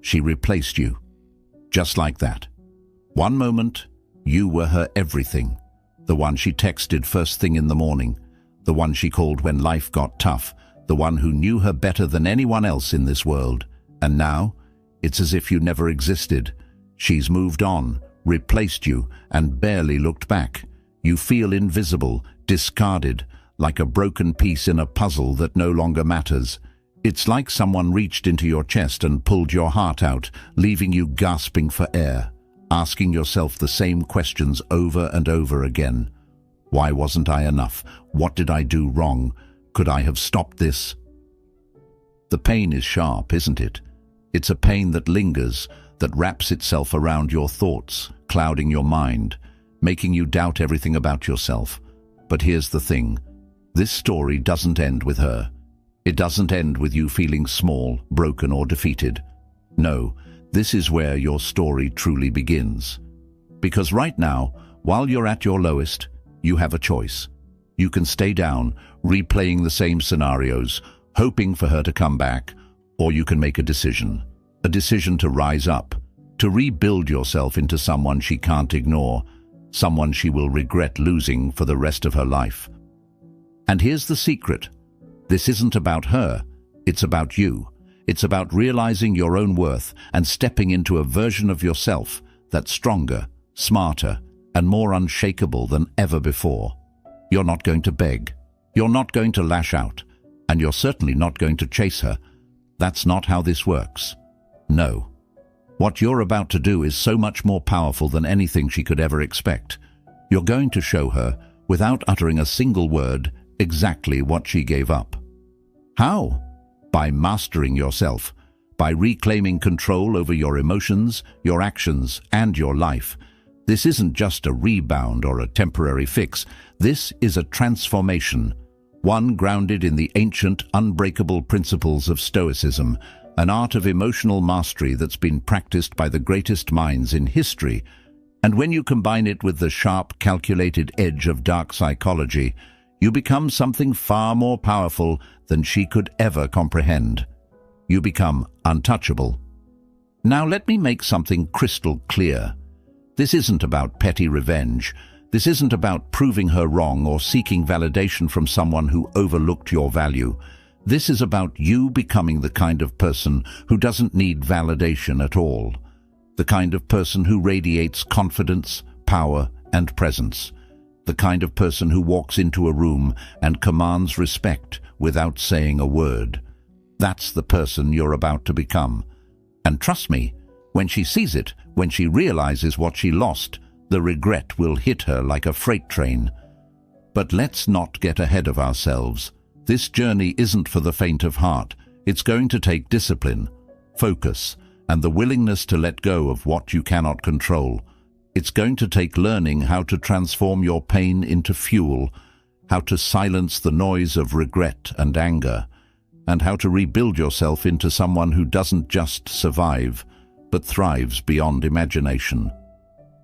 she replaced you. Just like that. One moment, you were her everything. The one she texted first thing in the morning. The one she called when life got tough. The one who knew her better than anyone else in this world. And now, it's as if you never existed. She's moved on, replaced you, and barely looked back. You feel invisible, discarded, like a broken piece in a puzzle that no longer matters. It's like someone reached into your chest and pulled your heart out, leaving you gasping for air, asking yourself the same questions over and over again. Why wasn't I enough? What did I do wrong? Could I have stopped this? The pain is sharp, isn't it? It's a pain that lingers, that wraps itself around your thoughts, clouding your mind, making you doubt everything about yourself. But here's the thing. This story doesn't end with her. It doesn't end with you feeling small, broken, or defeated. No, this is where your story truly begins. Because right now, while you're at your lowest, you have a choice. You can stay down, replaying the same scenarios, hoping for her to come back, or you can make a decision to rise up, to rebuild yourself into someone she can't ignore, someone she will regret losing for the rest of her life. And here's the secret. This isn't about her, it's about you. It's about realizing your own worth and stepping into a version of yourself that's stronger, smarter, and more unshakable than ever before. You're not going to beg. You're not going to lash out. And you're certainly not going to chase her. That's not how this works. No. What you're about to do is so much more powerful than anything she could ever expect. You're going to show her, without uttering a single word, exactly what she gave up. How? By mastering yourself, by reclaiming control over your emotions, your actions, and your life. This isn't just a rebound or a temporary fix. This is a transformation, one grounded in the ancient, unbreakable principles of Stoicism, an art of emotional mastery that's been practiced by the greatest minds in history. And when you combine it with the sharp, calculated edge of dark psychology, you become something far more powerful than she could ever comprehend. You become untouchable. Now let me make something crystal clear. This isn't about petty revenge. This isn't about proving her wrong or seeking validation from someone who overlooked your value. This is about you becoming the kind of person who doesn't need validation at all. The kind of person who radiates confidence, power, and presence. The kind of person who walks into a room and commands respect without saying a word. That's the person you're about to become. And trust me, when she sees it, when she realizes what she lost, the regret will hit her like a freight train. But let's not get ahead of ourselves. This journey isn't for the faint of heart. It's going to take discipline, focus, and the willingness to let go of what you cannot control. It's going to take learning how to transform your pain into fuel, how to silence the noise of regret and anger, and how to rebuild yourself into someone who doesn't just survive, but thrives beyond imagination.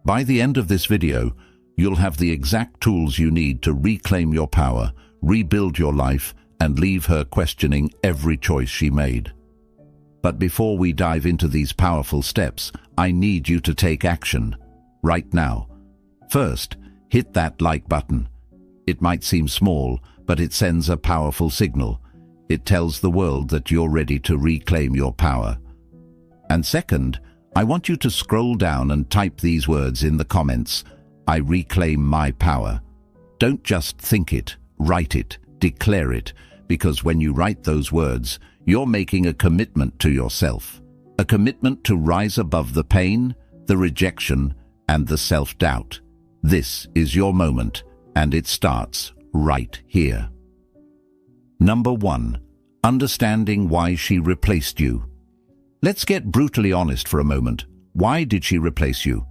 By the end of this video, you'll have the exact tools you need to reclaim your power, rebuild your life, and leave her questioning every choice she made. But before we dive into these powerful steps, I need you to take action. Right now. First, hit that like button. It might seem small, but it sends a powerful signal. It tells the world that you're ready to reclaim your power. And second, I want you to scroll down and type these words in the comments. I reclaim my power. Don't just think it, write it, declare it, because when you write those words, you're making a commitment to yourself. A commitment to rise above the pain, the rejection, and the self-doubt. This is your moment, and it starts right here. Number 1. Understanding why she replaced you. Let's get brutally honest for a moment. Why did she replace you?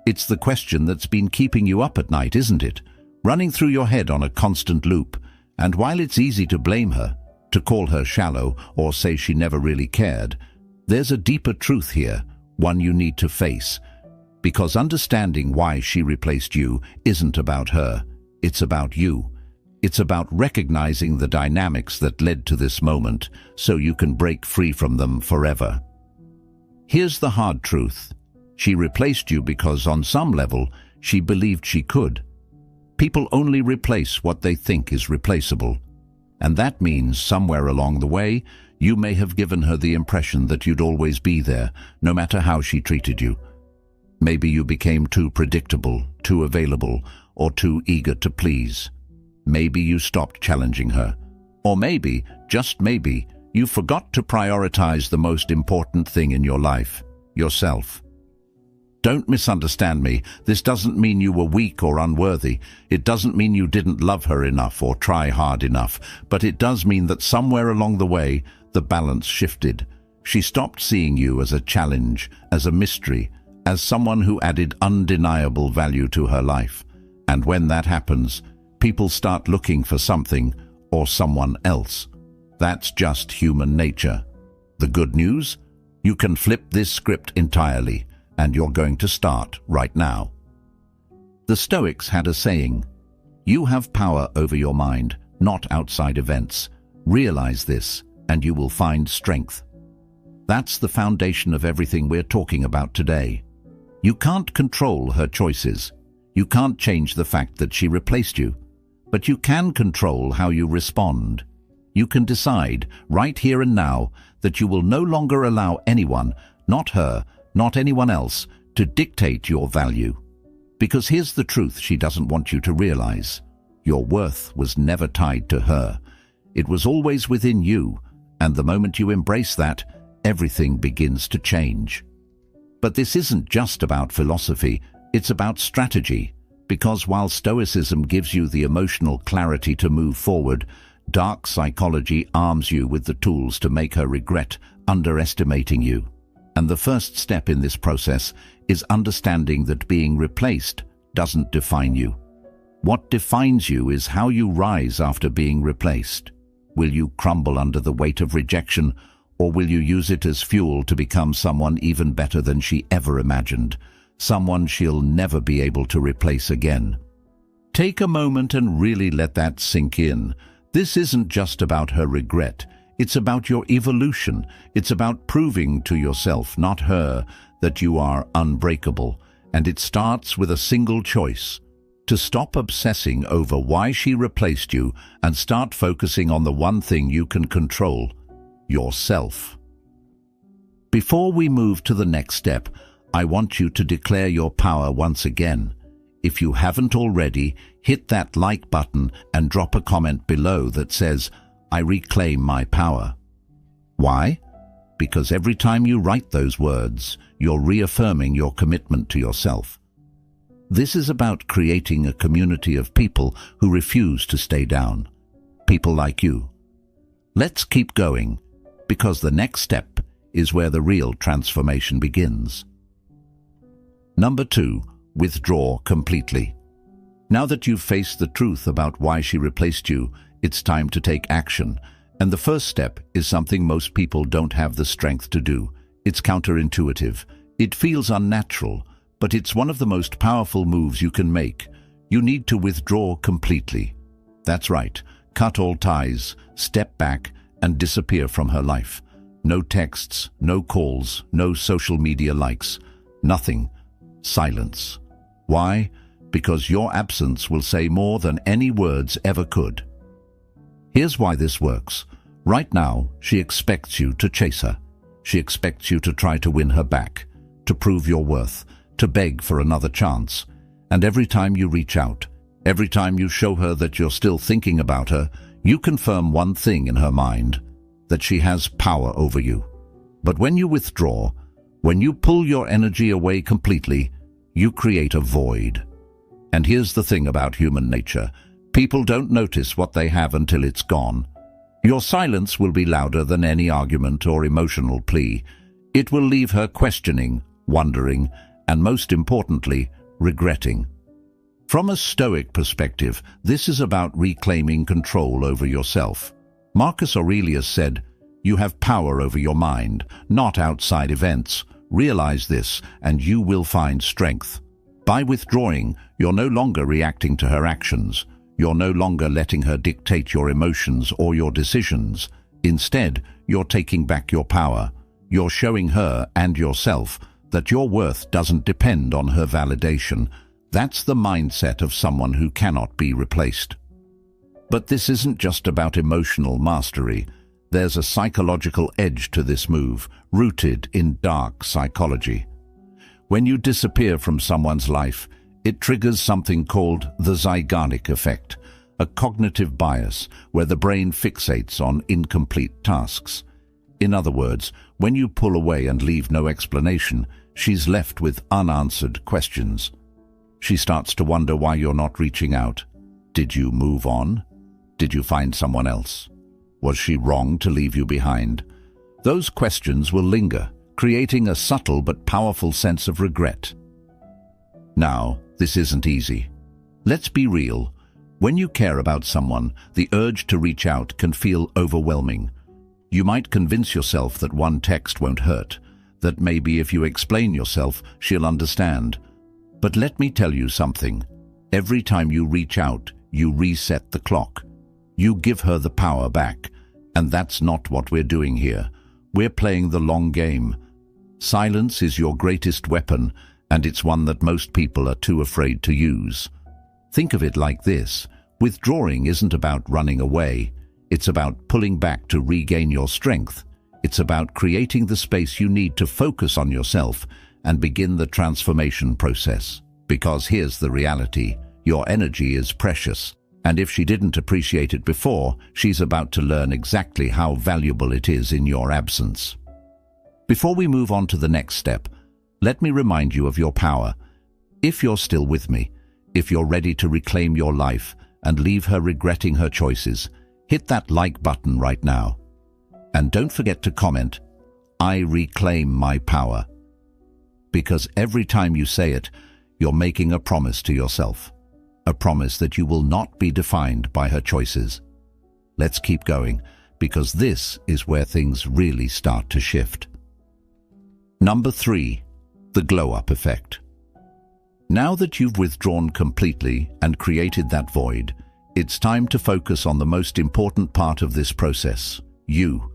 It's the question that's been keeping you up at night, isn't it? Running through your head on a constant loop. And while it's easy to blame her, to call her shallow, or say she never really cared, there's a deeper truth here, one you need to face. Because understanding why she replaced you isn't about her, it's about you. It's about recognizing the dynamics that led to this moment so you can break free from them forever. Here's the hard truth. She replaced you because on some level she believed she could. People only replace what they think is replaceable. And that means somewhere along the way, you may have given her the impression that you'd always be there, no matter how she treated you. Maybe you became too predictable, too available, or too eager to please. Maybe you stopped challenging her. Or maybe, just maybe, you forgot to prioritize the most important thing in your life, yourself. Don't misunderstand me. This doesn't mean you were weak or unworthy. It doesn't mean you didn't love her enough or try hard enough. But it does mean that somewhere along the way, the balance shifted. She stopped seeing you as a challenge, as a mystery, as someone who added undeniable value to her life. And when that happens, people start looking for something or someone else. That's just human nature. The good news? You can flip this script entirely, and you're going to start right now. The Stoics had a saying, "You have power over your mind, not outside events. Realize this, and you will find strength." That's the foundation of everything we're talking about today. You can't control her choices. You can't change the fact that she replaced you. But you can control how you respond. You can decide, right here and now, that you will no longer allow anyone, not her, not anyone else, to dictate your value. Because here's the truth she doesn't want you to realize. Your worth was never tied to her. It was always within you, and the moment you embrace that, everything begins to change. But this isn't just about philosophy, it's about strategy. Because while Stoicism gives you the emotional clarity to move forward, dark psychology arms you with the tools to make her regret underestimating you. And the first step in this process is understanding that being replaced doesn't define you. What defines you is how you rise after being replaced. Will you crumble under the weight of rejection, or will you use it as fuel to become someone even better than she ever imagined? Someone she'll never be able to replace again. Take a moment and really let that sink in. This isn't just about her regret. It's about your evolution. It's about proving to yourself, not her, that you are unbreakable. And it starts with a single choice: to stop obsessing over why she replaced you and start focusing on the one thing you can control: yourself. Before we move to the next step, I want you to declare your power once again. If you haven't already, hit that like button and drop a comment below that says, "I reclaim my power." Why? Because every time you write those words, you're reaffirming your commitment to yourself. This is about creating a community of people who refuse to stay down. People like you. Let's keep going, because the next step is where the real transformation begins. Number 2, withdraw completely. Now that you've faced the truth about why she replaced you, it's time to take action. And the first step is something most people don't have the strength to do. It's counterintuitive. It feels unnatural, but it's one of the most powerful moves you can make. You need to withdraw completely. That's right. Cut all ties, step back, and disappear from her life. No texts, no calls, no social media likes. Nothing. Silence. Why? Because your absence will say more than any words ever could. Here's why this works. Right now, she expects you to chase her. She expects you to try to win her back, to prove your worth, to beg for another chance. And every time you reach out, every time you show her that you're still thinking about her, you confirm one thing in her mind: that she has power over you. But when you withdraw, when you pull your energy away completely, you create a void. And here's the thing about human nature. People don't notice what they have until it's gone. Your silence will be louder than any argument or emotional plea. It will leave her questioning, wondering, and most importantly, regretting. From a Stoic perspective, this is about reclaiming control over yourself. Marcus Aurelius said, "You have power over your mind, not outside events. Realize this, and you will find strength." By withdrawing, you're no longer reacting to her actions. You're no longer letting her dictate your emotions or your decisions. Instead, you're taking back your power. You're showing her and yourself that your worth doesn't depend on her validation. That's the mindset of someone who cannot be replaced. But this isn't just about emotional mastery. There's a psychological edge to this move, rooted in dark psychology. When you disappear from someone's life, it triggers something called the Zeigarnik effect, a cognitive bias where the brain fixates on incomplete tasks. In other words, when you pull away and leave no explanation, she's left with unanswered questions. She starts to wonder why you're not reaching out. Did you move on? Did you find someone else? Was she wrong to leave you behind? Those questions will linger, creating a subtle but powerful sense of regret. Now, this isn't easy. Let's be real. When you care about someone, the urge to reach out can feel overwhelming. You might convince yourself that one text won't hurt, that maybe if you explain yourself, she'll understand. But let me tell you something. Every time you reach out, you reset the clock. You give her the power back, and that's not what we're doing here. We're playing the long game. Silence is your greatest weapon, and it's one that most people are too afraid to use. Think of it like this. Withdrawing isn't about running away. It's about pulling back to regain your strength. It's about creating the space you need to focus on yourself and begin the transformation process. Because here's the reality. Your energy is precious. And if she didn't appreciate it before, she's about to learn exactly how valuable it is in your absence. Before we move on to the next step, let me remind you of your power. If you're still with me, if you're ready to reclaim your life and leave her regretting her choices, hit that like button right now. And don't forget to comment, "I reclaim my power." Because every time you say it, you're making a promise to yourself. A promise that you will not be defined by her choices. Let's keep going, because this is where things really start to shift. Number 3, the glow-up effect. Now that you've withdrawn completely and created that void, it's time to focus on the most important part of this process, you.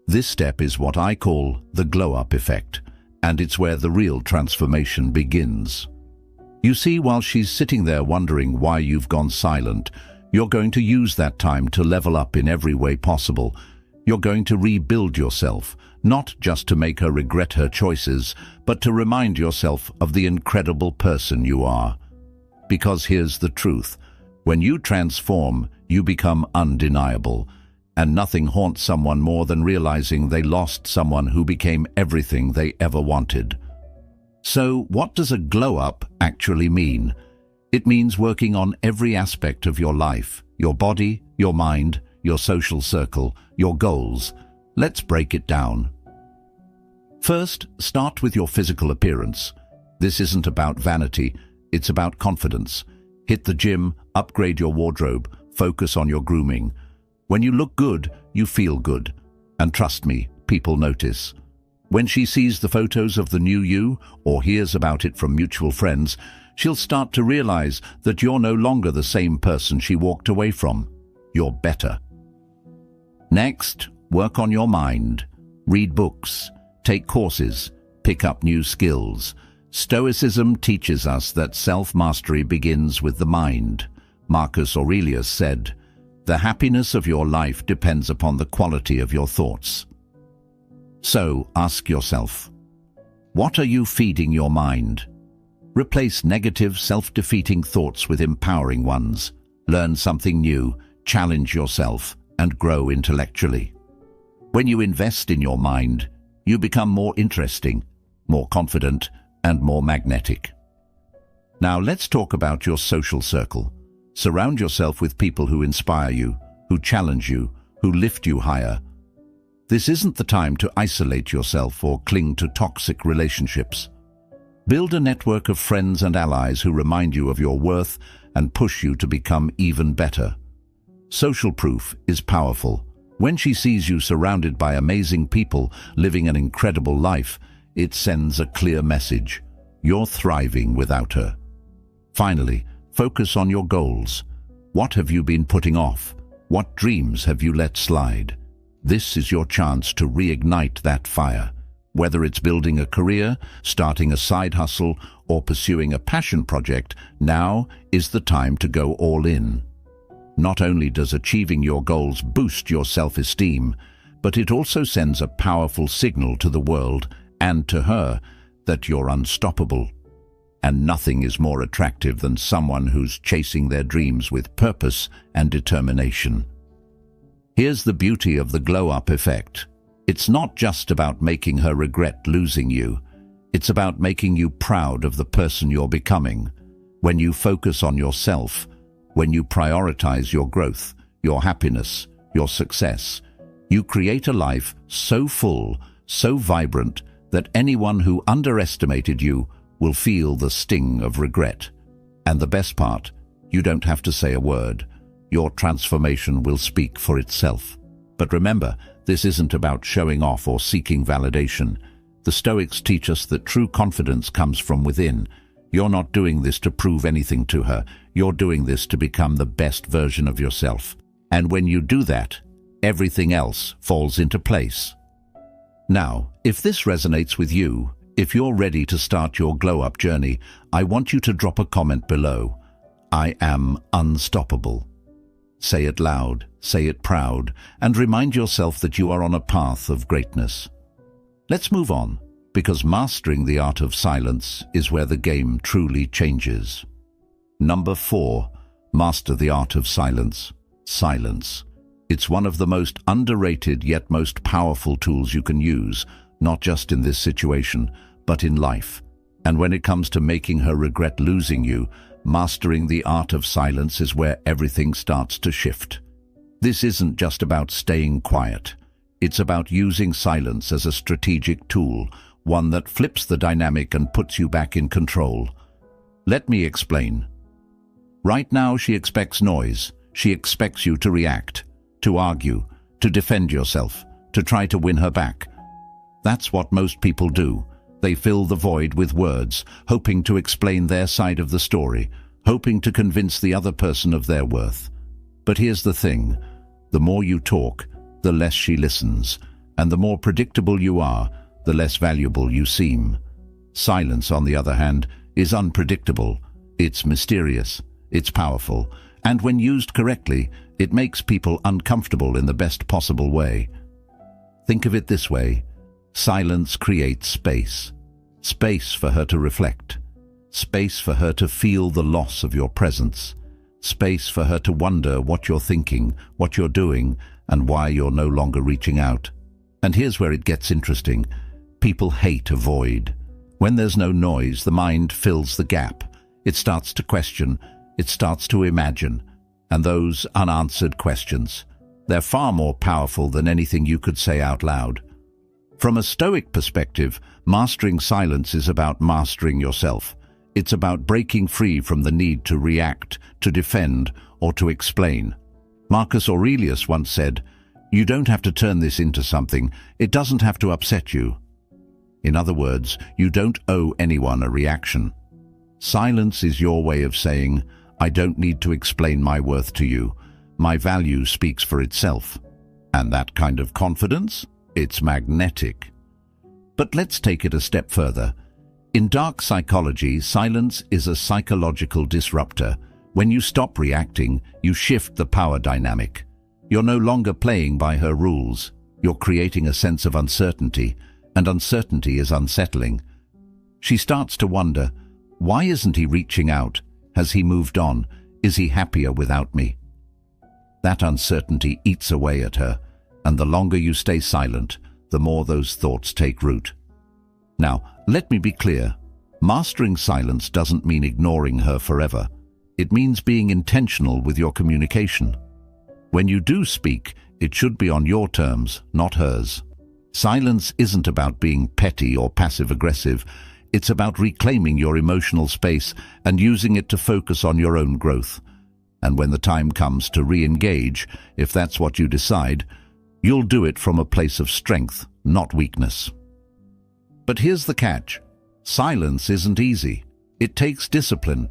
This step is what I call the glow-up effect, and it's where the real transformation begins. You see, while she's sitting there wondering why you've gone silent, you're going to use that time to level up in every way possible. You're going to rebuild yourself, not just to make her regret her choices, but to remind yourself of the incredible person you are. Because here's the truth. When you transform, you become undeniable, and nothing haunts someone more than realizing they lost someone who became everything they ever wanted. So, what does a glow-up actually mean? It means working on every aspect of your life, your body, your mind, your social circle, your goals. Let's break it down. First, start with your physical appearance. This isn't about vanity, it's about confidence. Hit the gym, upgrade your wardrobe, focus on your grooming. When you look good, you feel good. And trust me, people notice. When she sees the photos of the new you, or hears about it from mutual friends, she'll start to realize that you're no longer the same person she walked away from. You're better. Next, work on your mind. Read books, take courses, pick up new skills. Stoicism teaches us that self-mastery begins with the mind. Marcus Aurelius said, "The happiness of your life depends upon the quality of your thoughts." So, ask yourself, what are you feeding your mind? Replace negative, self-defeating thoughts with empowering ones. Learn something new, challenge yourself, and grow intellectually. When you invest in your mind, you become more interesting, more confident, and more magnetic. Now let's talk about your social circle. Surround yourself with people who inspire you, who challenge you, who lift you higher. This isn't the time to isolate yourself or cling to toxic relationships. Build a network of friends and allies who remind you of your worth and push you to become even better. Social proof is powerful. When she sees you surrounded by amazing people living an incredible life, it sends a clear message. You're thriving without her. Finally, focus on your goals. What have you been putting off? What dreams have you let slide? This is your chance to reignite that fire. Whether it's building a career, starting a side hustle, or pursuing a passion project, now is the time to go all in. Not only does achieving your goals boost your self-esteem, but it also sends a powerful signal to the world and to her that you're unstoppable. And nothing is more attractive than someone who's chasing their dreams with purpose and determination. Here's the beauty of the glow-up effect. It's not just about making her regret losing you. It's about making you proud of the person you're becoming. When you focus on yourself, when you prioritize your growth, your happiness, your success, you create a life so full, so vibrant, that anyone who underestimated you will feel the sting of regret. And the best part, you don't have to say a word. Your transformation will speak for itself. But remember, this isn't about showing off or seeking validation. The Stoics teach us that true confidence comes from within. You're not doing this to prove anything to her. You're doing this to become the best version of yourself. And when you do that, everything else falls into place. Now, if this resonates with you, if you're ready to start your glow-up journey, I want you to drop a comment below. I am unstoppable. Say it loud, say it proud, and remind yourself that you are on a path of greatness. Let's move on, because mastering the art of silence is where the game truly changes. Number 4, master the art of silence. Silence. It's one of the most underrated yet most powerful tools you can use, not just in this situation, but in life. And when it comes to making her regret losing you, mastering the art of silence is where everything starts to shift. This isn't just about staying quiet. It's about using silence as a strategic tool, one that flips the dynamic and puts you back in control. Let me explain. Right now she expects noise. She expects you to react, to argue, to defend yourself, to try to win her back. That's what most people do. They fill the void with words, hoping to explain their side of the story, hoping to convince the other person of their worth. But here's the thing. The more you talk, the less she listens, and the more predictable you are, the less valuable you seem. Silence, on the other hand, is unpredictable. It's mysterious, it's powerful, and when used correctly, it makes people uncomfortable in the best possible way. Think of it this way. Silence creates space. Space for her to reflect. Space for her to feel the loss of your presence. Space for her to wonder what you're thinking, what you're doing, and why you're no longer reaching out. And here's where it gets interesting. People hate a void. When there's no noise, the mind fills the gap. It starts to question. It starts to imagine. And those unanswered questions, they're far more powerful than anything you could say out loud. From a Stoic perspective, mastering silence is about mastering yourself. It's about breaking free from the need to react, to defend, or to explain. Marcus Aurelius once said, "You don't have to turn this into something. It doesn't have to upset you." In other words, you don't owe anyone a reaction. Silence is your way of saying, "I don't need to explain my worth to you. My value speaks for itself." And that kind of confidence? It's magnetic. But let's take it a step further. In dark psychology, silence is a psychological disruptor. When you stop reacting, you shift the power dynamic. You're no longer playing by her rules. You're creating a sense of uncertainty, and uncertainty is unsettling. She starts to wonder, why isn't he reaching out? Has he moved on? Is he happier without me? That uncertainty eats away at her, and the longer you stay silent, the more those thoughts take root. Now, let me be clear. Mastering silence doesn't mean ignoring her forever. It means being intentional with your communication. When you do speak, it should be on your terms, not hers. Silence isn't about being petty or passive-aggressive. It's about reclaiming your emotional space and using it to focus on your own growth. And when the time comes to re-engage, if that's what you decide, you'll do it from a place of strength, not weakness. But here's the catch. Silence isn't easy. It takes discipline.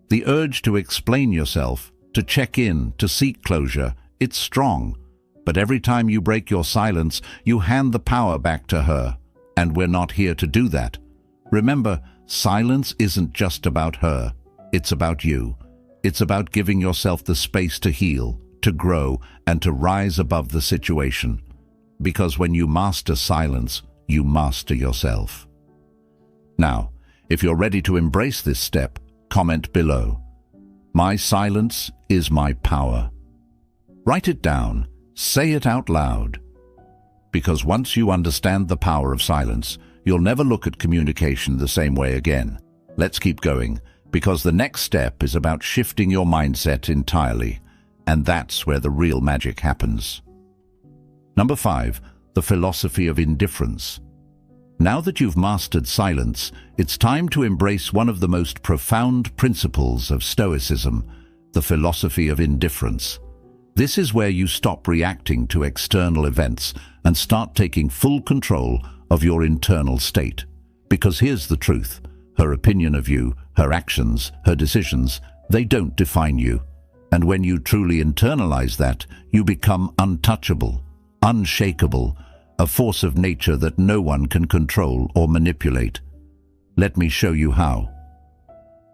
The urge to explain yourself, to check in, to seek closure, it's strong. But every time you break your silence, you hand the power back to her. And we're not here to do that. Remember, silence isn't just about her. It's about you. It's about giving yourself the space to heal, to grow, and to rise above the situation. Because when you master silence, you master yourself. Now, if you're ready to embrace this step, comment below. My silence is my power. Write it down. Say it out loud. Because once you understand the power of silence, you'll never look at communication the same way again. Let's keep going, because the next step is about shifting your mindset entirely, and that's where the real magic happens. Number 5, the philosophy of indifference. Now that you've mastered silence, it's time to embrace one of the most profound principles of Stoicism, the philosophy of indifference. This is where you stop reacting to external events and start taking full control of your internal state. Because here's the truth: her opinion of you, her actions, her decisions, they don't define you. And when you truly internalize that, you become untouchable, unshakable, a force of nature that no one can control or manipulate. Let me show you how.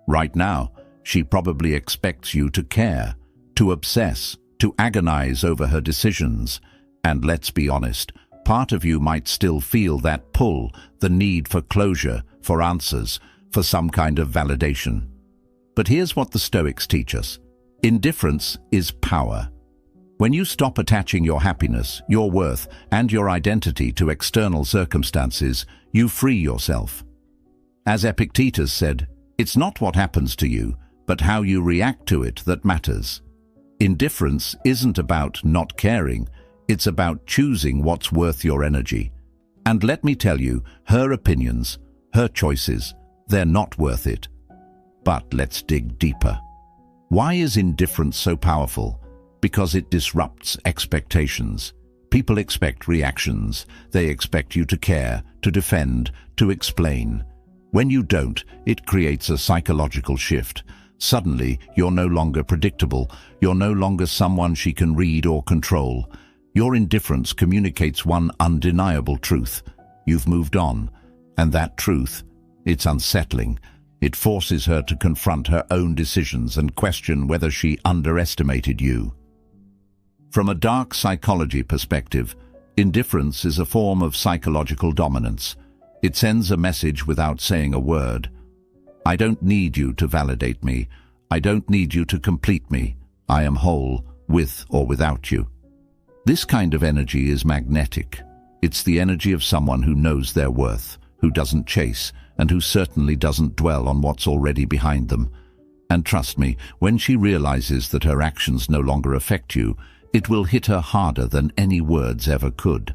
Right now, she probably expects you to care, to obsess, to agonize over her decisions. And let's be honest, part of you might still feel that pull, the need for closure, for answers, for some kind of validation. But here's what the Stoics teach us. Indifference is power. When you stop attaching your happiness, your worth, and your identity to external circumstances, you free yourself. As Epictetus said, it's not what happens to you, but how you react to it that matters. Indifference isn't about not caring, it's about choosing what's worth your energy. And let me tell you, her opinions, her choices, they're not worth it. But let's dig deeper. Why is indifference so powerful? Because it disrupts expectations. People expect reactions. They expect you to care, to defend, to explain. When you don't, it creates a psychological shift. Suddenly, you're no longer predictable. You're no longer someone she can read or control. Your indifference communicates one undeniable truth. You've moved on. And that truth, it's unsettling. It forces her to confront her own decisions and question whether she underestimated you. From a dark psychology perspective, indifference is a form of psychological dominance. It sends a message without saying a word. I don't need you to validate me. I don't need you to complete me. I am whole, with or without you. This kind of energy is magnetic. It's the energy of someone who knows their worth, who doesn't chase, and who certainly doesn't dwell on what's already behind them. And trust me, when she realizes that her actions no longer affect you, it will hit her harder than any words ever could.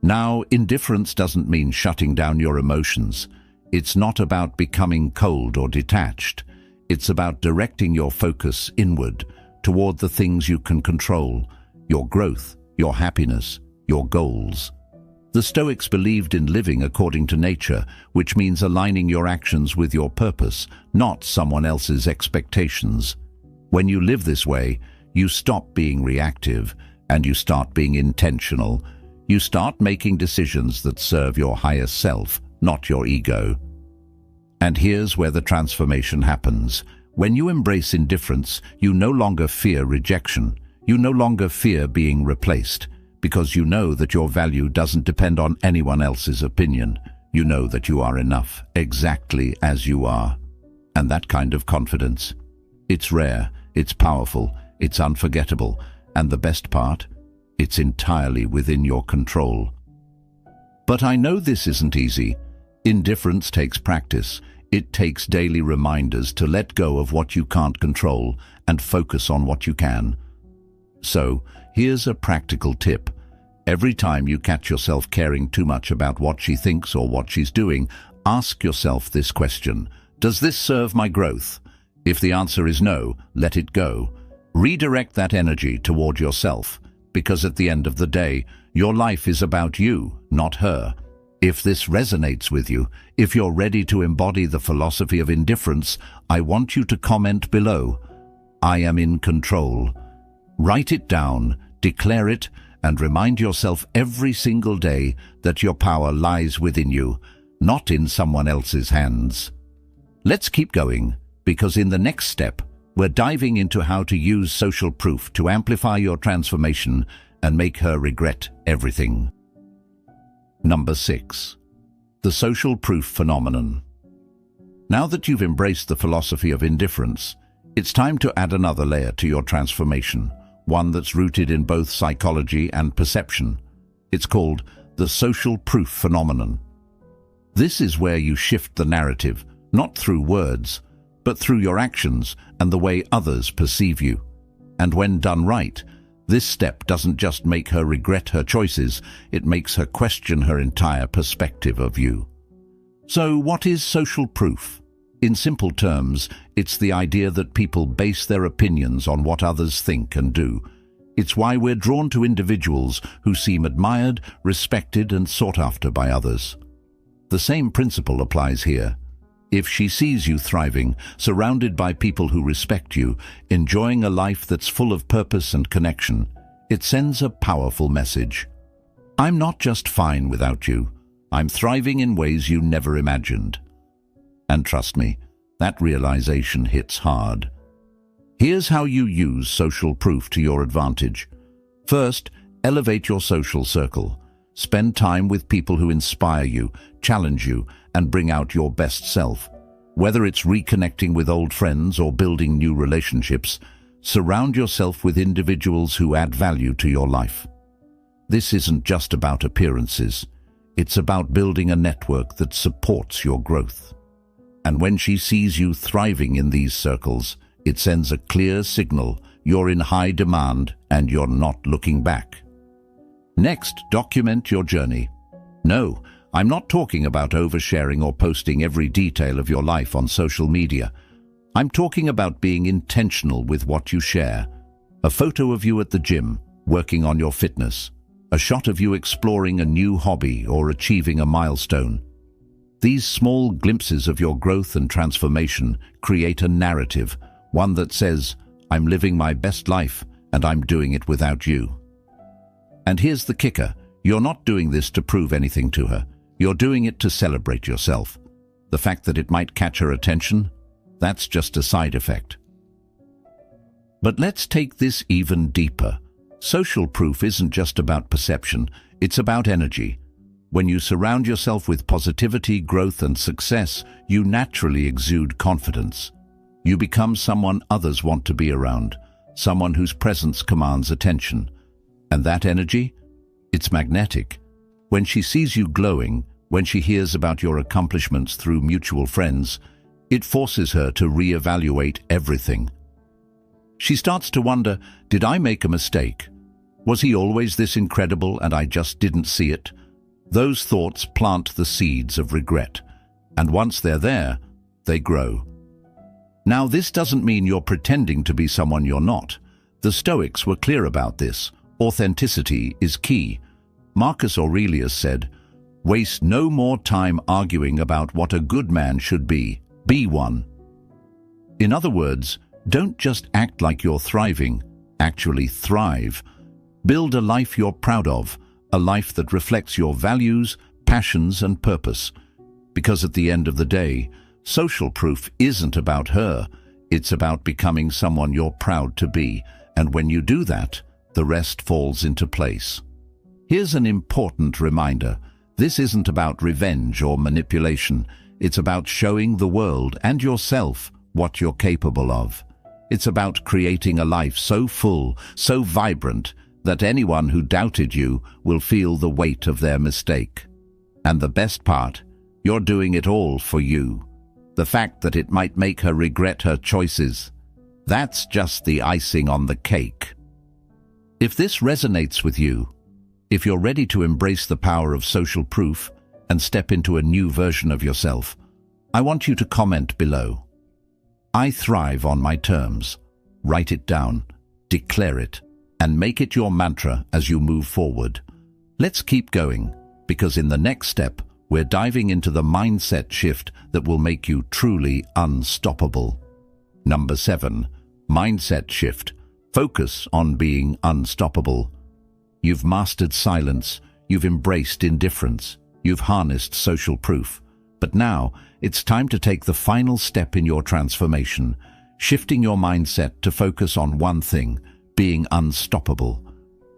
Now, indifference doesn't mean shutting down your emotions. It's not about becoming cold or detached. It's about directing your focus inward, toward the things you can control, your growth, your happiness, your goals. The Stoics believed in living according to nature, which means aligning your actions with your purpose, not someone else's expectations. When you live this way, you stop being reactive and you start being intentional. You start making decisions that serve your higher self, not your ego. And here's where the transformation happens. When you embrace indifference, you no longer fear rejection. You no longer fear being replaced, because you know that your value doesn't depend on anyone else's opinion. You know that you are enough, exactly as you are. And that kind of confidence, it's rare, it's powerful, it's unforgettable, and the best part, it's entirely within your control. But I know this isn't easy. Indifference takes practice. It takes daily reminders to let go of what you can't control and focus on what you can. So, here's a practical tip. Every time you catch yourself caring too much about what she thinks or what she's doing, ask yourself this question: does this serve my growth? If the answer is no, let it go. Redirect that energy toward yourself, because at the end of the day, your life is about you, not her. If this resonates with you, if you're ready to embody the philosophy of indifference, I want you to comment below. I am in control. Write it down, declare it, and remind yourself every single day that your power lies within you, not in someone else's hands. Let's keep going, because in the next step, we're diving into how to use social proof to amplify your transformation and make her regret everything. Number 6. The social proof phenomenon. Now that you've embraced the philosophy of indifference, it's time to add another layer to your transformation, one that's rooted in both psychology and perception. It's called the social proof phenomenon. This is where you shift the narrative, not through words, but through your actions and the way others perceive you. And when done right, this step doesn't just make her regret her choices, it makes her question her entire perspective of you. So what is social proof? In simple terms, it's the idea that people base their opinions on what others think and do. It's why we're drawn to individuals who seem admired, respected, and sought after by others. The same principle applies here. If she sees you thriving, surrounded by people who respect you, enjoying a life that's full of purpose and connection, it sends a powerful message. I'm not just fine without you. I'm thriving in ways you never imagined. And trust me, that realization hits hard. Here's how you use social proof to your advantage. First, elevate your social circle. Spend time with people who inspire you, challenge you, and bring out your best self. Whether it's reconnecting with old friends or building new relationships, surround yourself with individuals who add value to your life. This isn't just about appearances. It's about building a network that supports your growth. And when she sees you thriving in these circles, it sends a clear signal you're in high demand and you're not looking back. Next, document your journey. No, I'm not talking about oversharing or posting every detail of your life on social media. I'm talking about being intentional with what you share. A photo of you at the gym, working on your fitness. A shot of you exploring a new hobby or achieving a milestone. These small glimpses of your growth and transformation create a narrative, one that says, I'm living my best life and I'm doing it without you. And here's the kicker, you're not doing this to prove anything to her. You're doing it to celebrate yourself. The fact that it might catch her attention, that's just a side effect. But let's take this even deeper. Social proof isn't just about perception, it's about energy. When you surround yourself with positivity, growth, and success, you naturally exude confidence. You become someone others want to be around, someone whose presence commands attention. And that energy? It's magnetic. When she sees you glowing, when she hears about your accomplishments through mutual friends, it forces her to reevaluate everything. She starts to wonder, did I make a mistake? Was he always this incredible and I just didn't see it? Those thoughts plant the seeds of regret, and once they're there, they grow. Now, this doesn't mean you're pretending to be someone you're not. The Stoics were clear about this. Authenticity is key. Marcus Aurelius said, "Waste no more time arguing about what a good man should be one." In other words, don't just act like you're thriving, actually thrive. Build a life you're proud of, a life that reflects your values, passions, and purpose. Because at the end of the day, social proof isn't about her, it's about becoming someone you're proud to be, and when you do that, the rest falls into place. Here's an important reminder. This isn't about revenge or manipulation. It's about showing the world and yourself what you're capable of. It's about creating a life so full, so vibrant, that anyone who doubted you will feel the weight of their mistake. And the best part, you're doing it all for you. The fact that it might make her regret her choices, that's just the icing on the cake. If this resonates with you, if you're ready to embrace the power of social proof and step into a new version of yourself, I want you to comment below. I thrive on my terms. Write it down, declare it, and make it your mantra as you move forward. Let's keep going, because in the next step, we're diving into the mindset shift that will make you truly unstoppable. Number 7, mindset shift. Focus on being unstoppable. You've mastered silence, you've embraced indifference, you've harnessed social proof. But now, it's time to take the final step in your transformation, shifting your mindset to focus on one thing: being unstoppable.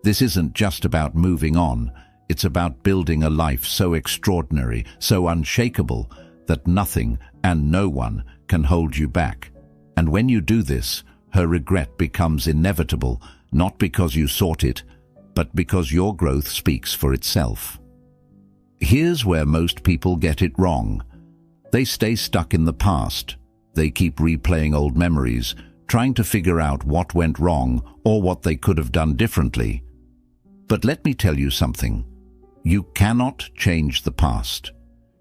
This isn't just about moving on, it's about building a life so extraordinary, so unshakable, that nothing and no one can hold you back. And when you do this, her regret becomes inevitable, not because you sought it, but because your growth speaks for itself. Here's where most people get it wrong. They stay stuck in the past. They keep replaying old memories, trying to figure out what went wrong or what they could have done differently. But let me tell you something. You cannot change the past.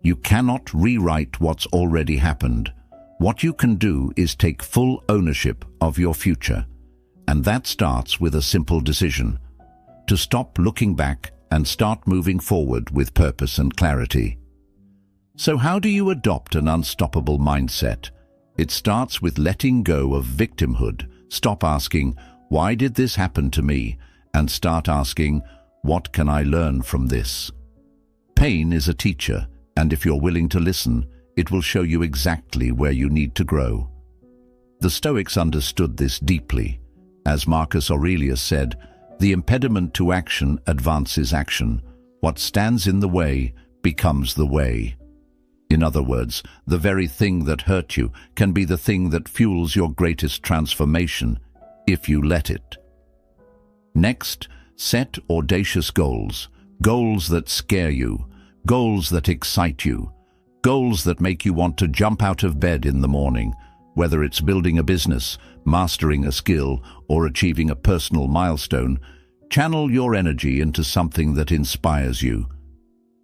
You cannot rewrite what's already happened. What you can do is take full ownership of your future. And that starts with a simple decision: to stop looking back and start moving forward with purpose and clarity. So how do you adopt an unstoppable mindset? It starts with letting go of victimhood. Stop asking, "Why did this happen to me?" and start asking, "What can I learn from this?" Pain is a teacher, and if you're willing to listen, it will show you exactly where you need to grow. The Stoics understood this deeply. As Marcus Aurelius said, "The impediment to action advances action. What stands in the way becomes the way." In other words, the very thing that hurt you can be the thing that fuels your greatest transformation, if you let it. Next, set audacious goals. Goals that scare you. Goals that excite you. Goals that make you want to jump out of bed in the morning. Whether it's building a business, mastering a skill, or achieving a personal milestone, channel your energy into something that inspires you.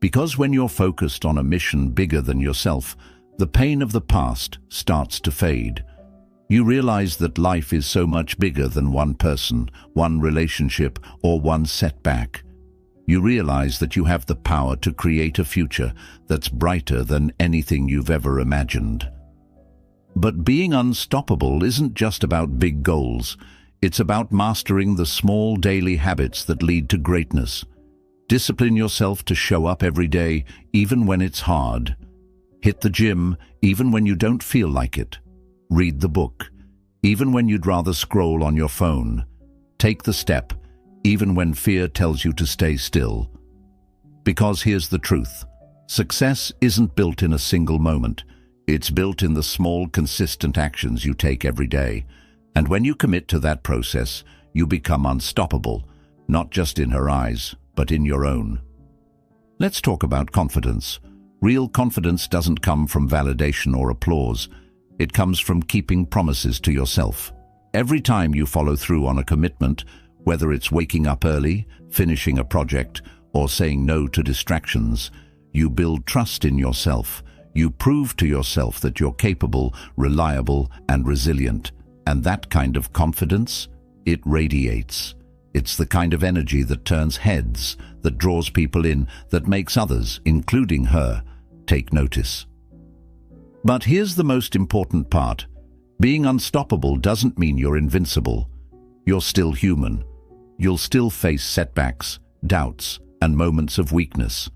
Because when you're focused on a mission bigger than yourself, the pain of the past starts to fade. You realize that life is so much bigger than one person, one relationship, or one setback. You realize that you have the power to create a future that's brighter than anything you've ever imagined. But being unstoppable isn't just about big goals. It's about mastering the small daily habits that lead to greatness. Discipline yourself to show up every day, even when it's hard. Hit the gym, even when you don't feel like it. Read the book, even when you'd rather scroll on your phone. Take the step, even when fear tells you to stay still. Because here's the truth. Success isn't built in a single moment. It's built in the small, consistent actions you take every day. And when you commit to that process, you become unstoppable, not just in her eyes, but in your own. Let's talk about confidence. Real confidence doesn't come from validation or applause. It comes from keeping promises to yourself. Every time you follow through on a commitment, whether it's waking up early, finishing a project, or saying no to distractions, you build trust in yourself. You prove to yourself that you're capable, reliable, and resilient. And that kind of confidence, it radiates. It's the kind of energy that turns heads, that draws people in, that makes others, including her, take notice. But here's the most important part. Being unstoppable doesn't mean you're invincible. You're still human. You'll still face setbacks, doubts, and moments of weakness.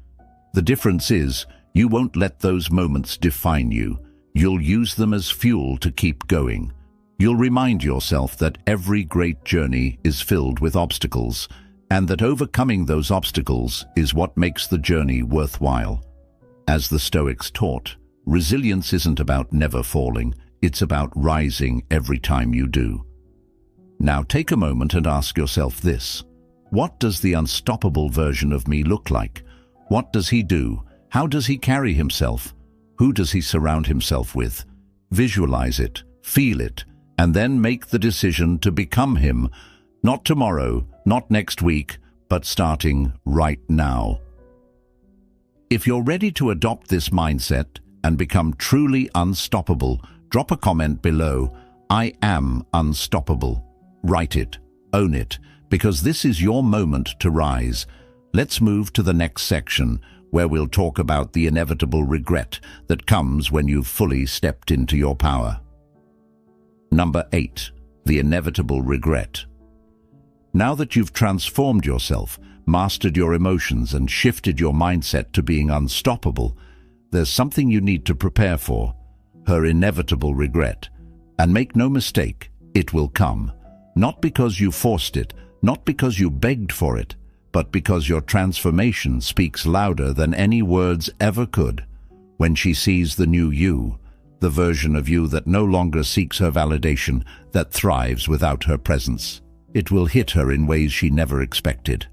The difference is, you won't let those moments define you. You'll use them as fuel to keep going. You'll remind yourself that every great journey is filled with obstacles, and that overcoming those obstacles is what makes the journey worthwhile. As the Stoics taught, resilience isn't about never falling, it's about rising every time you do. Now take a moment and ask yourself this. What does the unstoppable version of me look like? What does he do? How does he carry himself? Who does he surround himself with? Visualize it, feel it, and then make the decision to become him, not tomorrow, not next week, but starting right now. If you're ready to adopt this mindset and become truly unstoppable, drop a comment below. I am unstoppable. Write it, own it, because this is your moment to rise. Let's move to the next section, where we'll talk about the inevitable regret that comes when you've fully stepped into your power. Number 8. The inevitable regret. Now that you've transformed yourself, mastered your emotions and shifted your mindset to being unstoppable, there's something you need to prepare for: her inevitable regret. And make no mistake, it will come. Not because you forced it, not because you begged for it, but because your transformation speaks louder than any words ever could. When she sees the new you, the version of you that no longer seeks her validation, that thrives without her presence, it will hit her in ways she never expected.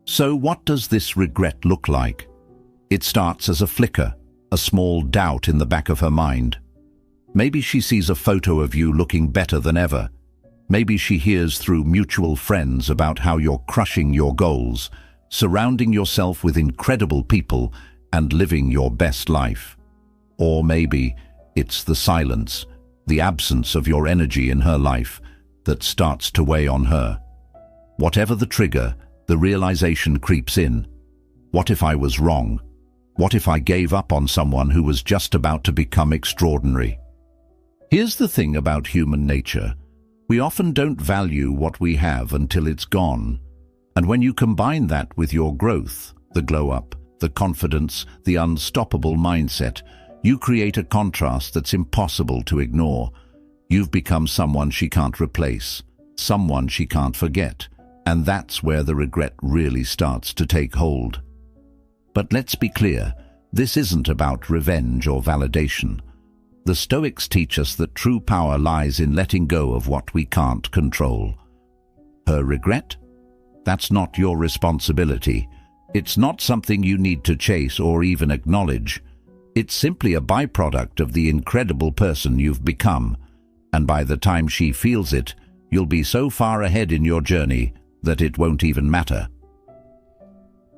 So what does this regret look like? It starts as a flicker, a small doubt in the back of her mind. Maybe she sees a photo of you looking better than ever. Maybe she hears through mutual friends about how you're crushing your goals, surrounding yourself with incredible people, and living your best life. Or maybe it's the silence, the absence of your energy in her life, that starts to weigh on her. Whatever the trigger, the realization creeps in. What if I was wrong? What if I gave up on someone who was just about to become extraordinary? Here's the thing about human nature. We often don't value what we have until it's gone. And when you combine that with your growth, the glow-up, the confidence, the unstoppable mindset, you create a contrast that's impossible to ignore. You've become someone she can't replace, someone she can't forget, and that's where the regret really starts to take hold. But let's be clear, this isn't about revenge or validation. The Stoics teach us that true power lies in letting go of what we can't control. Her regret? That's not your responsibility. It's not something you need to chase or even acknowledge. It's simply a byproduct of the incredible person you've become. And by the time she feels it, you'll be so far ahead in your journey that it won't even matter.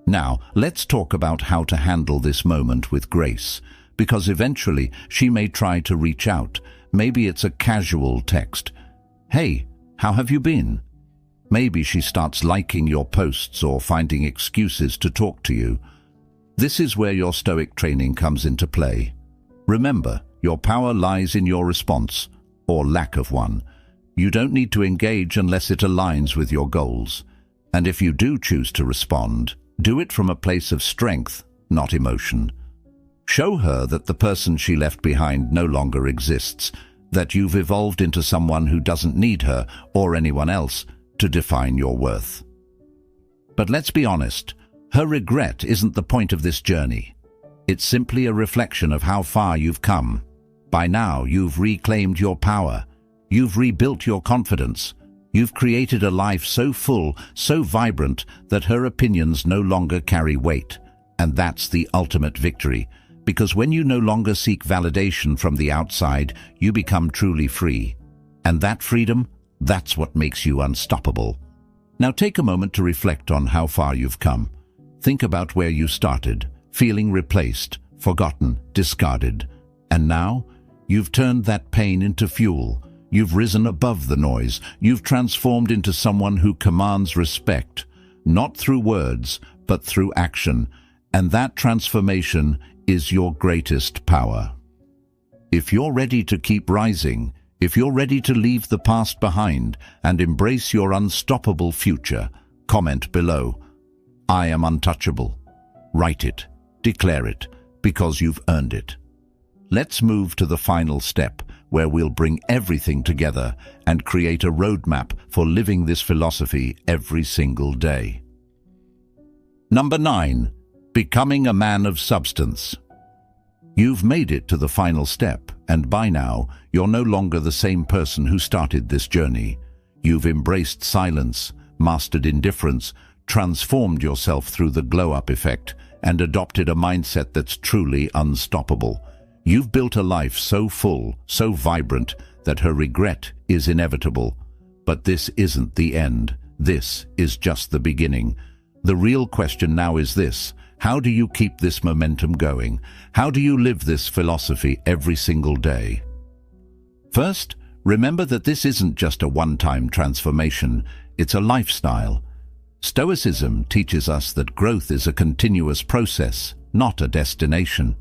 Now, let's talk about how to handle this moment with grace, because eventually she may try to reach out. Maybe it's a casual text. "Hey, how have you been?" Maybe she starts liking your posts or finding excuses to talk to you. This is where your Stoic training comes into play. Remember, your power lies in your response, or lack of one. You don't need to engage unless it aligns with your goals. And if you do choose to respond, do it from a place of strength, not emotion. Show her that the person she left behind no longer exists, that you've evolved into someone who doesn't need her or anyone else to define your worth. But let's be honest, her regret isn't the point of this journey. It's simply a reflection of how far you've come. By now, you've reclaimed your power. You've rebuilt your confidence. You've created a life so full, so vibrant, that her opinions no longer carry weight. And that's the ultimate victory. Because when you no longer seek validation from the outside, you become truly free. And that freedom, that's what makes you unstoppable. Now take a moment to reflect on how far you've come. Think about where you started, feeling replaced, forgotten, discarded. And now, you've turned that pain into fuel. You've risen above the noise. You've transformed into someone who commands respect, not through words, but through action. And that transformation is your greatest power. If you're ready to keep rising, if you're ready to leave the past behind and embrace your unstoppable future, comment below. I am untouchable. Write it, declare it, because you've earned it. Let's move to the final step, where we'll bring everything together and create a roadmap for living this philosophy every single day. Number 9. Becoming a man of substance. You've made it to the final step, and by now, you're no longer the same person who started this journey. You've embraced silence, mastered indifference, transformed yourself through the glow-up effect, and adopted a mindset that's truly unstoppable. You've built a life so full, so vibrant, that her regret is inevitable. But this isn't the end. This is just the beginning. The real question now is this: how do you keep this momentum going? How do you live this philosophy every single day? First, remember that this isn't just a one-time transformation, it's a lifestyle. Stoicism teaches us that growth is a continuous process, not a destination.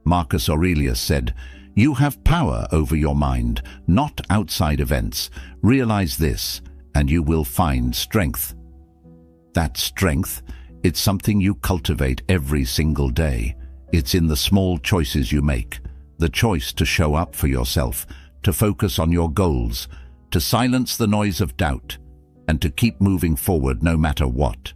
Marcus Aurelius said, "You have power over your mind, not outside events. Realize this, and you will find strength." That strength, it's something you cultivate every single day. It's in the small choices you make. The choice to show up for yourself, to focus on your goals, to silence the noise of doubt, and to keep moving forward no matter what.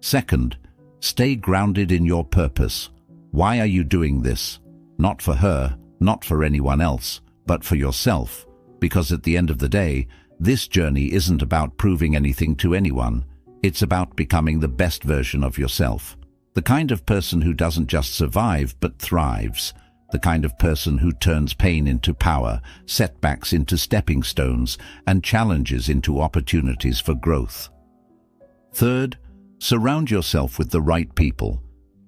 Second, stay grounded in your purpose. Why are you doing this? Not for her, not for anyone else, but for yourself. Because at the end of the day, this journey isn't about proving anything to anyone. It's about becoming the best version of yourself. The kind of person who doesn't just survive but thrives. The kind of person who turns pain into power, setbacks into stepping stones, and challenges into opportunities for growth. Third, surround yourself with the right people.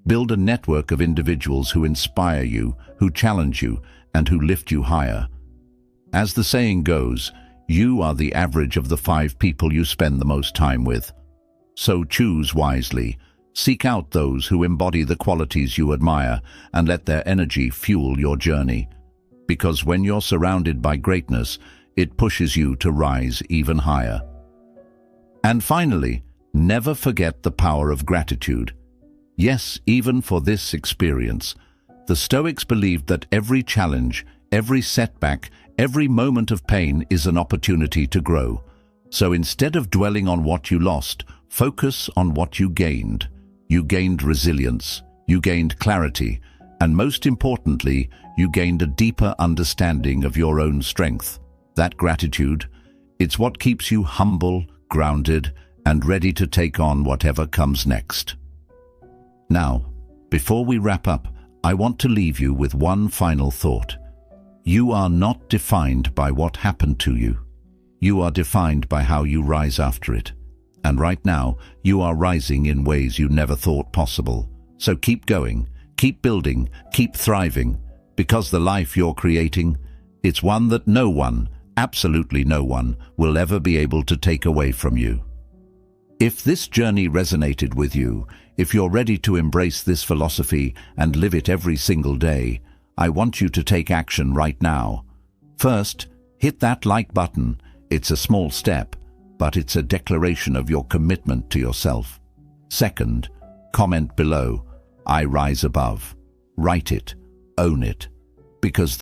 Build a network of individuals who inspire you, who challenge you, and who lift you higher. As the saying goes, you are the average of the 5 people you spend the most time with. So choose wisely. Seek out those who embody the qualities you admire and let their energy fuel your journey. Because when you're surrounded by greatness, it pushes you to rise even higher. And finally, never forget the power of gratitude. Yes, even for this experience. The Stoics believed that every challenge, every setback, every moment of pain is an opportunity to grow. So instead of dwelling on what you lost, focus on what you gained. You gained resilience, you gained clarity, and most importantly, you gained a deeper understanding of your own strength. That gratitude, it's what keeps you humble, grounded, and ready to take on whatever comes next. Now, before we wrap up, I want to leave you with one final thought. You are not defined by what happened to you. You are defined by how you rise after it. And right now, you are rising in ways you never thought possible. So keep going, keep building, keep thriving, because the life you're creating, it's one that no one, absolutely no one, will ever be able to take away from you. If this journey resonated with you, if you're ready to embrace this philosophy and live it every single day, I want you to take action right now. First, hit that like button. It's a small step, but it's a declaration of your commitment to yourself. Second, comment below, I rise above. Write it, own it, because